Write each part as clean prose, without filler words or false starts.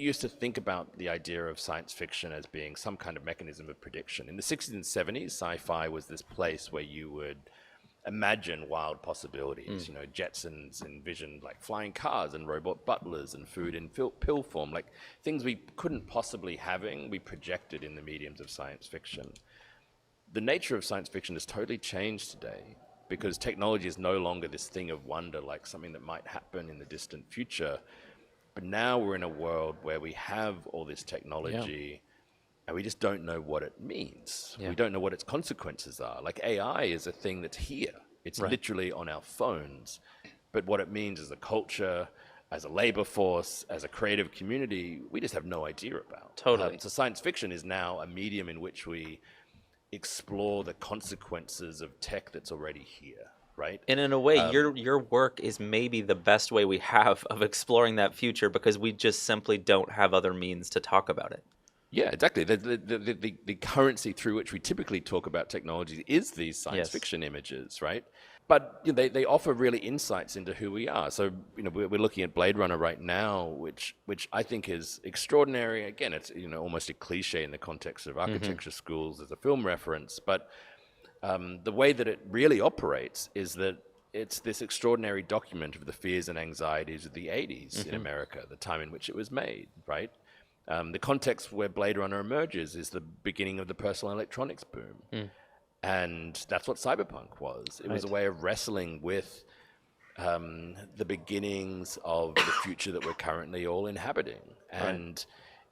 used to think about the idea of science fiction as being some kind of mechanism of prediction. In the 60s and 70s, sci-fi was this place where you would imagine wild possibilities. You know, Jetsons envisioned like flying cars and robot butlers and food in pill form, like things we couldn't possibly having, we projected in the mediums of science fiction. The nature of science fiction has totally changed today because technology is no longer this thing of wonder, like something that might happen in the distant future. But now we're in a world where we have all this technology and we just don't know what it means. We don't know what its consequences are. Like AI is a thing that's here. It's literally on our phones. But what it means as a culture, as a labor force, as a creative community, we just have no idea about. Totally. So science fiction is now a medium in which we explore the consequences of tech that's already here, right? And in a way, your work is maybe the best way we have of exploring that future because we just simply don't have other means to talk about it. Yeah, exactly. The currency through which we typically talk about technology is these science fiction images, right? But you know, they offer really insights into who we are. So you know, we're looking at Blade Runner right now, which I think is extraordinary. Again, it's almost a cliche in the context of architecture schools as a film reference. But the way that it really operates is that it's this extraordinary document of the fears and anxieties of the 80s in America, the time in which it was made, right? The context where Blade Runner emerges is the beginning of the personal electronics boom. And that's what Cyberpunk was. It was a way of wrestling with the beginnings of the future that we're currently all inhabiting. And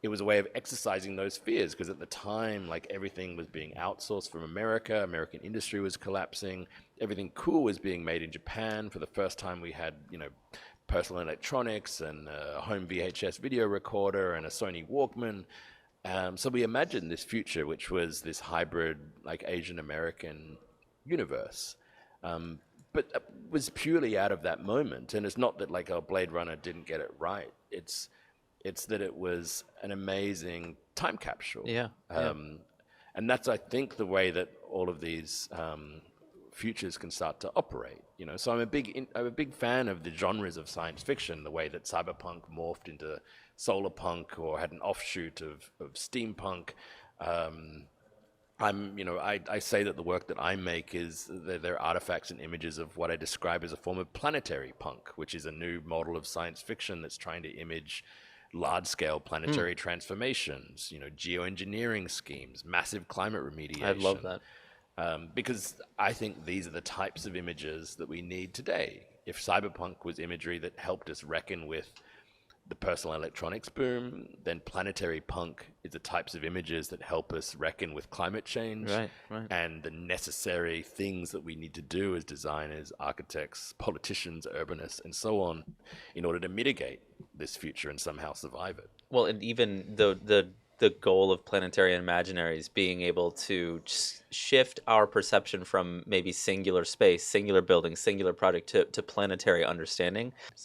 it was a way of exercising those fears because at the time, like everything was being outsourced from America, American industry was collapsing, everything cool was being made in Japan. For the first time we had, personal electronics and a home VHS video recorder and a Sony Walkman. So we imagined this future, which was this hybrid, like Asian American universe, but it was purely out of that moment. And it's not that like Blade Runner didn't get it right. It's that it was an amazing time capsule. And that's, I think, the way that all of these futures can start to operate. So I'm a big fan of the genres of science fiction, the way that cyberpunk morphed into solar punk or had an offshoot of steampunk. I say that the work that I make is they're artifacts and images of what I describe as a form of planetary punk, which is a new model of science fiction that's trying to image large-scale planetary transformations, geoengineering schemes, massive climate remediation. I love that. Because I think these are the types of images that we need today. If cyberpunk was imagery that helped us reckon with the personal electronics boom, then planetary punk is the types of images that help us reckon with climate change and the necessary things that we need to do as designers, architects, politicians, urbanists, and so on in order to mitigate this future and somehow survive it. Well, and even the goal of Planetary and Imaginaries being able to shift our perception from maybe singular space, singular building, singular project to planetary understanding. So